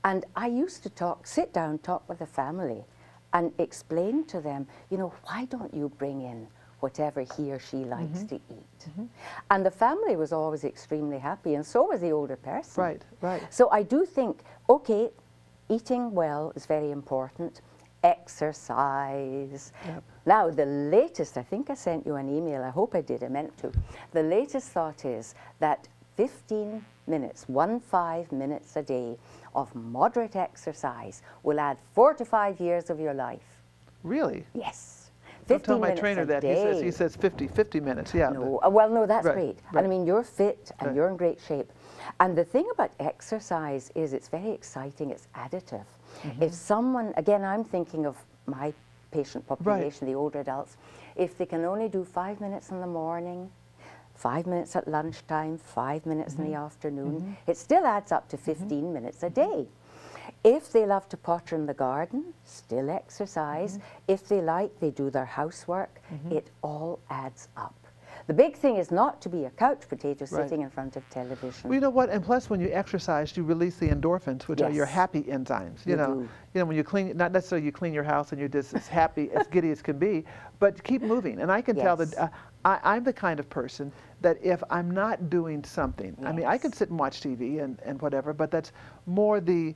And I used to sit down, talk with the family and explain to them, you know, why don't you bring in whatever he or she likes to eat. And the family was always extremely happy, and so was the older person. Right, right. So I do think, okay, eating well is very important. Exercise. Now, the latest, I think I sent you an email, I hope I did, I meant to. The latest thought is that 15 minutes, 15 minutes a day of moderate exercise will add 4 to 5 years of your life. Really? Yes. Don't tell my trainer that. He says 50 minutes, yeah. No, well, no, that's great. Right. And I mean, you're fit and you're in great shape. And the thing about exercise is it's very exciting, it's additive. If someone, again, I'm thinking of my patient population, the older adults, if they can only do 5 minutes in the morning, 5 minutes at lunchtime, 5 minutes in the afternoon, it still adds up to 15 minutes a day. If they love to potter in the garden, still exercise. If they like, they do their housework. It all adds up. The big thing is not to be a couch potato sitting in front of television. Well, you know what? And plus, when you exercise, you release the endorphins, which are your happy enzymes. You know, when you clean, not necessarily you clean your house and you're just as happy, as giddy as can be, but keep moving. And I can tell that I'm the kind of person that if I'm not doing something, I mean, I can sit and watch TV and whatever, but that's more the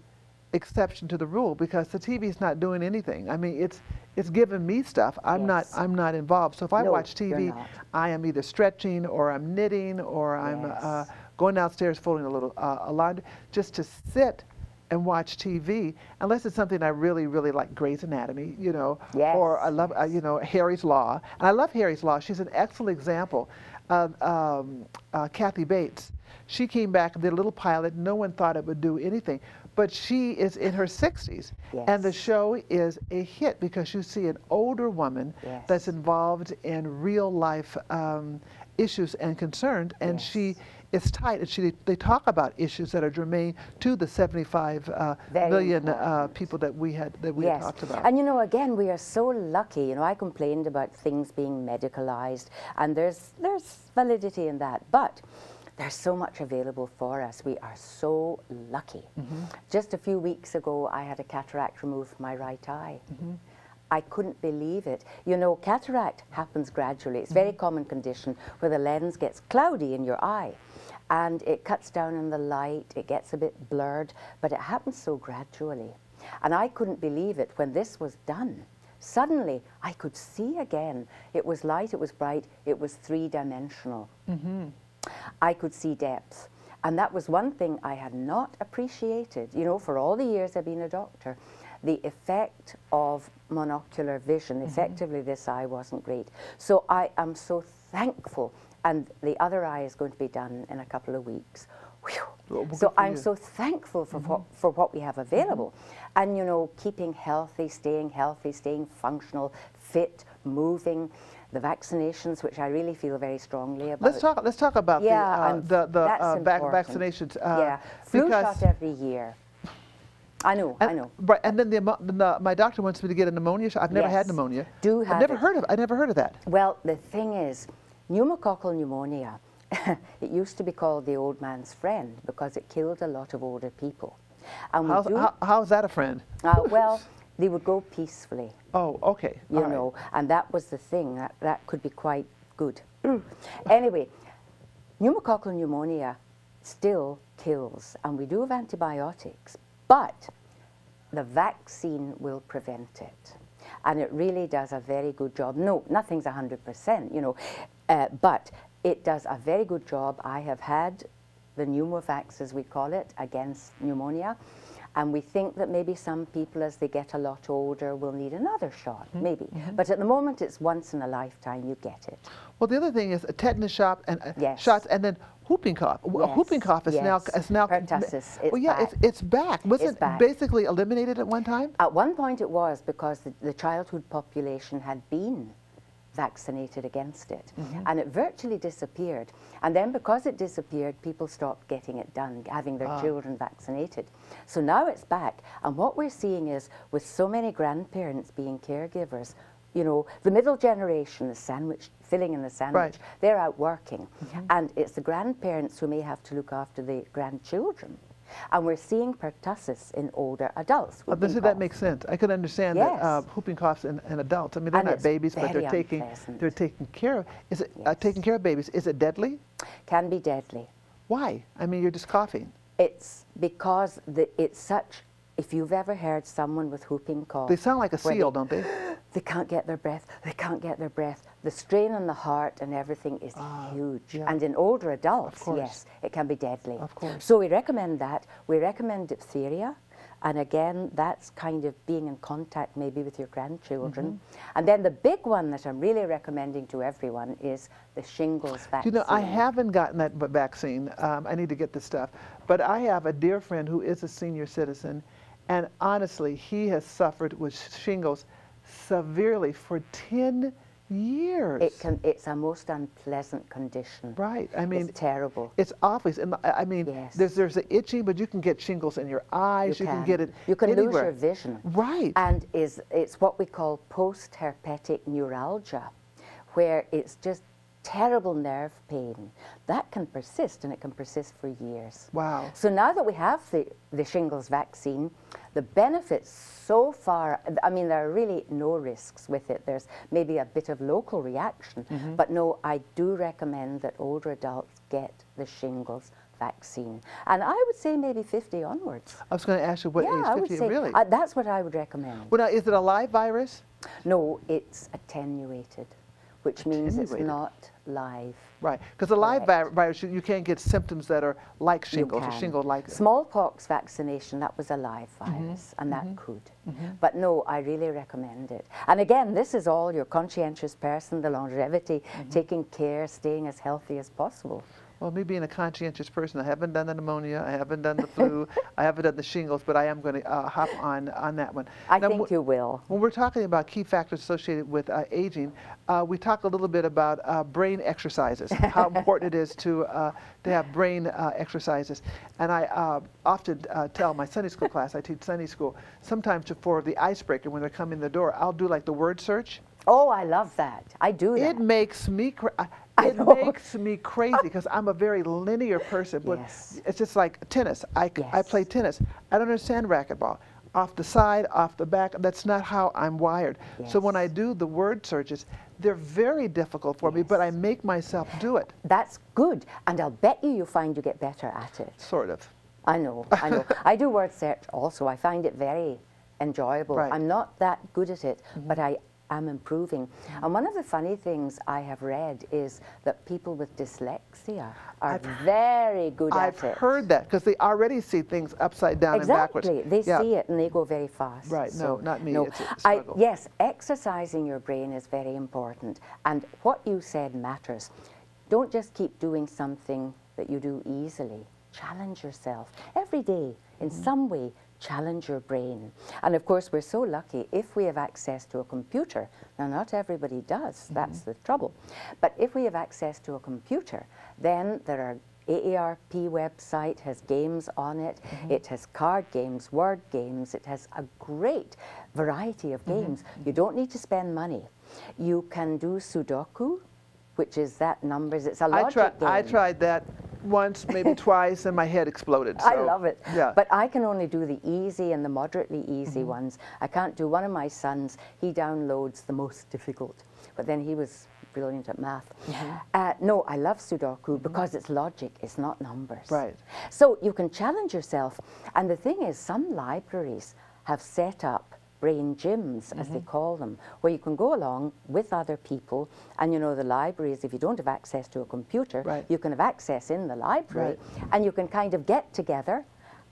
exception to the rule, because the TV's not doing anything. I mean, it's giving me stuff. I'm not involved. So if I watch TV, I am either stretching or I'm knitting or I'm going downstairs folding a little laundry, just to sit and watch TV, unless it's something I really, really like, Grey's Anatomy, you know, or I love, you know, Harry's Law. And I love Harry's Law. She's an excellent example. Kathy Bates, she came back and did a little pilot. No one thought it would do anything. But she is in her 60s, and the show is a hit because you see an older woman that's involved in real life issues and concerns, and she is tight, and they talk about issues that are germane to the 75 million people that we had talked about. And you know, again, we are so lucky. You know, I complained about things being medicalized, and there's validity in that, but there's so much available for us. We are so lucky. Just a few weeks ago, I had a cataract removed from my right eye. I couldn't believe it. You know, cataract happens gradually. It's a very common condition where the lens gets cloudy in your eye and it cuts down in the light, it gets a bit blurred, but it happens so gradually. And I couldn't believe it when this was done. Suddenly, I could see again. It was light, it was bright, it was three-dimensional. I could see depth. And that was one thing I had not appreciated. You know, for all the years I've been a doctor, the effect of monocular vision, effectively this eye wasn't great. So I am so thankful, and the other eye is going to be done in a couple of weeks. Whew. So I'm so thankful for what we have available. And you know, keeping healthy, staying functional, fit, moving, the vaccinations, which I really feel very strongly about. Let's talk about the vaccinations. Flu shot every year. I know. Right, and then my doctor wants me to get a pneumonia shot. I've never had pneumonia. I never heard of that. Well, the thing is, pneumococcal pneumonia, it used to be called the old man's friend because it killed a lot of older people. And how's that a friend? Well, they would go peacefully. Oh, okay. You know, and that was the thing. That could be quite good. Anyway, pneumococcal pneumonia still kills, and we do have antibiotics, but the vaccine will prevent it. And it really does a very good job. No, nothing's 100%, you know, but it does a very good job. I have had the pneumovax, as we call it, against pneumonia. And we think that maybe some people, as they get a lot older, will need another shot, maybe. But at the moment, it's once in a lifetime you get it. Well, the other thing is a tetanus shot and shots, and then whooping cough. Whooping cough is now pertussis. It's back. Was it basically eliminated at one time? At one point, it was because the childhood population had been vaccinated against it, and it virtually disappeared. And then because it disappeared, people stopped getting it done, having their children vaccinated. So now it's back, and what we're seeing is, with so many grandparents being caregivers, you know, the middle generation, the sandwich, filling in the sandwich, they're out working, and it's the grandparents who may have to look after the grandchildren. And we're seeing pertussis in older adults. That makes sense. I could understand that whooping coughs in adults. I mean, they're not babies, but they're taking care of. Is it taking care of babies? Is it deadly? Can be deadly. Why? I mean, you're just coughing. It's because it's such. If you've ever heard someone with whooping cough, they sound like a seal, don't they? They can't get their breath. They can't get their breath. The strain on the heart and everything is huge. And in older adults, yes, it can be deadly. Of course. So we recommend that. We recommend diphtheria. And again, that's kind of being in contact maybe with your grandchildren. And then the big one that I'm really recommending to everyone is the shingles vaccine. You know, I haven't gotten that vaccine. I need to get this stuff. But I have a dear friend who is a senior citizen, and honestly, he has suffered with shingles severely for 10 years. It's a most unpleasant condition. Right. I mean, it's terrible. It's awful. I mean, there's the itching, but you can get shingles in your eyes. You can get it. You can anywhere. lose your vision. Right. And it's what we call post-herpetic neuralgia, where it's just terrible nerve pain. That can persist, and it can persist for years. Wow. So now that we have the shingles vaccine, the benefits so far, I mean, there are really no risks with it. There's maybe a bit of local reaction, but no, I do recommend that older adults get the shingles vaccine. And I would say maybe 50 onwards. I was going to ask you what age 50, I would say, really? That's what I would recommend. Well, now, is it a live virus? No, it's attenuated, which means it's not live. Right, because a live virus, you can't get symptoms that are like shingles or shingle-like. Smallpox vaccination, that was a live virus, and that could. But no, I really recommend it. And again, this is all your conscientious person, the longevity, taking care, staying as healthy as possible. Well, me being a conscientious person, I haven't done the pneumonia, I haven't done the flu, I haven't done the shingles, but I am going to hop on that one. I think you will. When we're talking about key factors associated with aging, we talk a little bit about brain exercises, how important it is to have brain exercises. And I often tell my Sunday school class, I teach Sunday school, sometimes for the icebreaker, when they come in the door, I'll do like the word search. Oh, I love that. I do that. It makes me It makes me crazy because I'm a very linear person. But Yes. it's just like tennis. I play tennis. I don't understand racquetball. Off the side, off the back, that's not how I'm wired. So when I do the word searches, they're very difficult for me, but I make myself do it. That's good, and I'll bet you find you get better at it. Sort of. I know, I know. I do word search also. I find it very enjoyable. Right. I'm not that good at it, but I am improving. And one of the funny things I have read is that people with dyslexia are very good at it. I've heard that because they already see things upside down and backwards. Exactly. They see it and they go very fast. Right. So, no, not me. no. It's a struggle. Yes, exercising your brain is very important. And what you said matters. Don't just keep doing something that you do easily. Challenge yourself every day in some way. Challenge your brain. And of course, we're so lucky if we have access to a computer. Now, not everybody does. That's the trouble. But if we have access to a computer, then there are AARP website has games on it. It has card games, word games. It has a great variety of games. You don't need to spend money. You can do Sudoku, which is that numbers. It's a logic game. I tried that once, maybe twice, and my head exploded. So, I love it. Yeah. But I can only do the easy and the moderately easy ones. I can't do one of my sons. He downloads the most difficult. But then he was brilliant at math. No, I love Sudoku because it's logic, it's not numbers. Right. So you can challenge yourself. And the thing is, some libraries have set up brain gyms, as they call them, where you can go along with other people. And you know, the libraries, if you don't have access to a computer, you can have access in the library, and you can kind of get together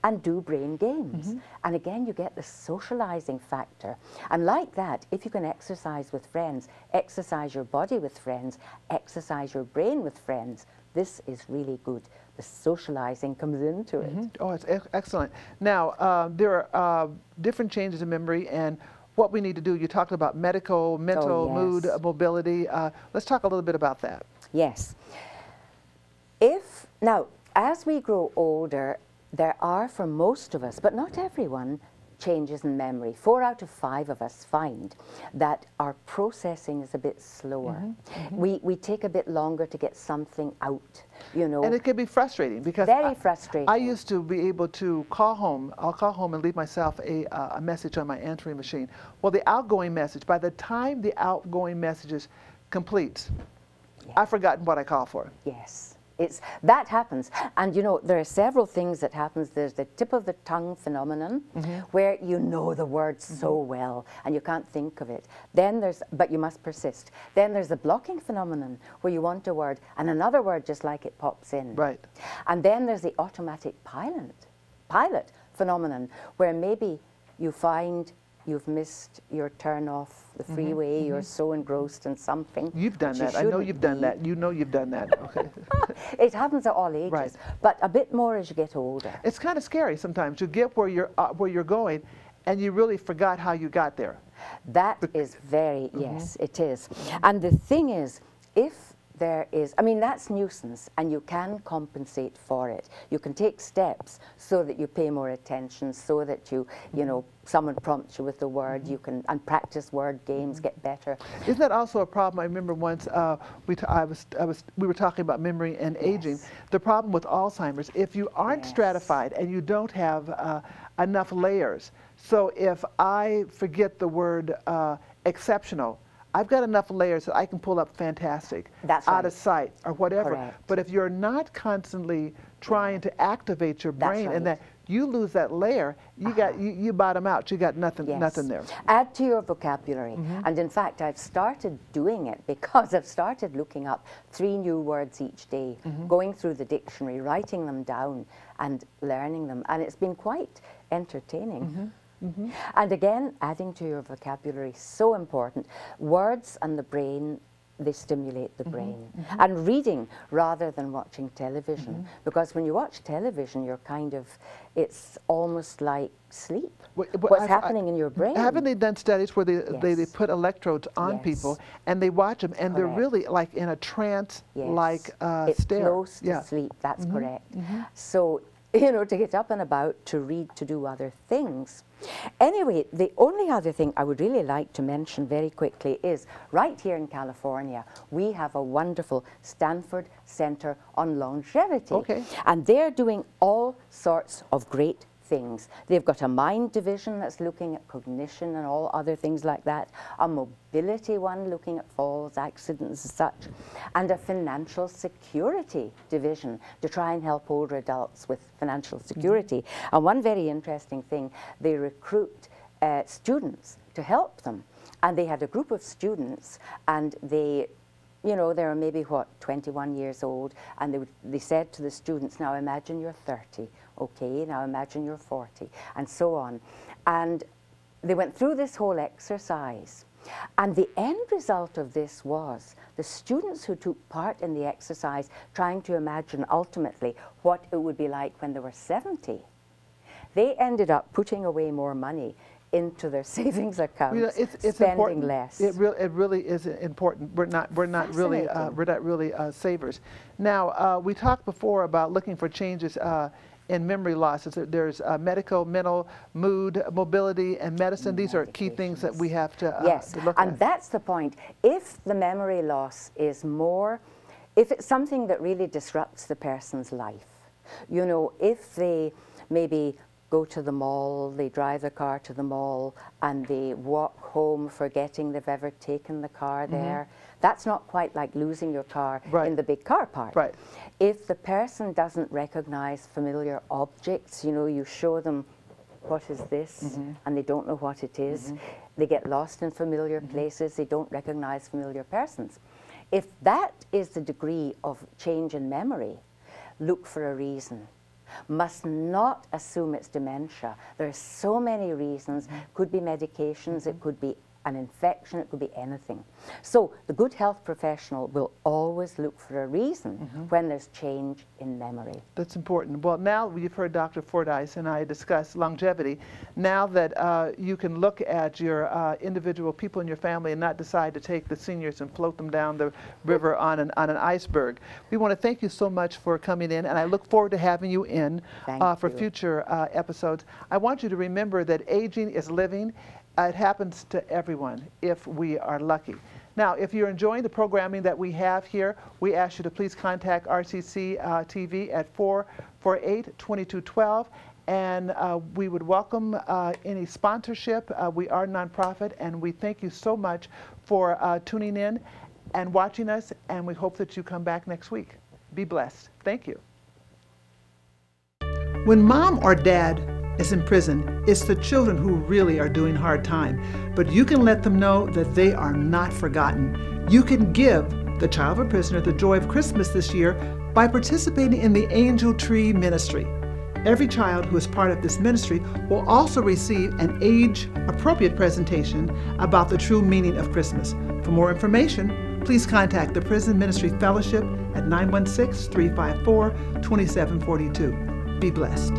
and do brain games. And again, you get the socializing factor. And like that, if you can exercise with friends, exercise your body with friends, exercise your brain with friends, this is really good. The socializing comes into it. Oh, it's excellent. Now, there are different changes in memory and what we need to do. You talked about medical, mental, mood, mobility. Let's talk a little bit about that. Yes. Now, as we grow older, there are, for most of us, but not everyone, changes in memory. 4 out of 5 of us find that our processing is a bit slower. We take a bit longer to get something out, you know. And it can be frustrating because very frustrating. I used to be able to call home. I'll call home and leave myself a message on my answering machine. Well, the outgoing message, by the time the outgoing message is complete, I've forgotten what I called for. Yes. That happens. And you know, there are several things that happens. There's the tip of the tongue phenomenon, where you know the word so well and you can't think of it. Then but you must persist. Then there's the blocking phenomenon, where you want a word and another word just like it pops in. Right. And then there's the automatic pilot phenomenon, where maybe you find you've missed your turn off the freeway, you're so engrossed in something. You've done that. I know you've done that. You know you've done that. Okay. It happens at all ages, but a bit more as you get older. It's kind of scary sometimes. You get where you're going, and you really forgot how you got there. That is very, yes, it is. And the thing is, if there is, I mean, that's nuisance, and you can compensate for it. You can take steps so that you pay more attention, so that you know, someone prompts you with the word, you can, and practice word games, get better. Isn't that also a problem? I remember once we were talking about memory and aging. The problem with Alzheimer's, if you aren't stratified and you don't have enough layers. So if I forget the word exceptional, I've got enough layers that I can pull up fantastic, out of sight or whatever. Correct. But if you're not constantly trying to activate your brain and that you lose that layer, you bottom out. You got nothing there. Add to your vocabulary. And in fact, I've started doing it because I've started looking up 3 new words each day, going through the dictionary, writing them down and learning them. And it's been quite entertaining. And again, adding to your vocabulary, so important. Words and the brain, they stimulate the brain. And reading rather than watching television. Because when you watch television, you're kind of, it's almost like sleep. What's happening in your brain. Haven't they done studies where they put electrodes on people and they watch them and they're really like in a trance-like stare? It's close to sleep, that's correct. So, you know, to get up and about, to read, to do other things, Anyway, the only other thing I would really like to mention very quickly is right here in California, we have a wonderful Stanford Center on Longevity. Okay. And they're doing all sorts of great things. They've got a mind division that's looking at cognition and all other things like that, a mobility one looking at falls, accidents and such, and a financial security division to try and help older adults with financial security. And one very interesting thing, they recruit students to help them. And they had a group of students, and they, you know, they were maybe, what, 21 years old, and they said to the students, now imagine you're 30, okay, now imagine you're 40, and so on. And they went through this whole exercise. And the end result of this was the students who took part in the exercise trying to imagine ultimately what it would be like when they were 70, they ended up putting away more money into their savings accounts, you know, it's spending important. less. It really is important. We're not really savers. Now we talked before about looking for changes in memory loss. There's medical, mental, mood, mobility, and medicine. These are key things that we have to, yes, to look at. And that's the point. If the memory loss is more, if it's something that really disrupts the person's life, you know, if they maybe go to the mall, they drive the car to the mall, and they walk home forgetting they've ever taken the car there. That's not quite like losing your car in the big car park. Right. If the person doesn't recognize familiar objects, you know, you show them, what is this? And they don't know what it is. They get lost in familiar places. They don't recognize familiar persons. If that is the degree of change in memory, look for a reason. Must not assume it's dementia. There are so many reasons. Could be medications, it could be an infection, it could be anything. So the good health professional will always look for a reason when there's change in memory. That's important. Well, now you've heard Dr. Fordyce and I discuss longevity. Now that you can look at your individual people in your family and not decide to take the seniors and float them down the river on an iceberg. We want to thank you so much for coming in, and I look forward to having you in for future episodes. I want you to remember that aging is living. It happens to everyone if we are lucky. Now, if you're enjoying the programming that we have here, we ask you to please contact RCC TV at 448-2212, and we would welcome any sponsorship. We are nonprofit, and we thank you so much for tuning in and watching us, and we hope that you come back next week. Be blessed. Thank you. When mom or dad is in prison, it's the children who really are doing hard time. But you can let them know that they are not forgotten. You can give the child of a prisoner the joy of Christmas this year by participating in the Angel Tree Ministry. Every child who is part of this ministry will also receive an age-appropriate presentation about the true meaning of Christmas. For more information, please contact the Prison Ministry Fellowship at 916-354-2742. Be blessed.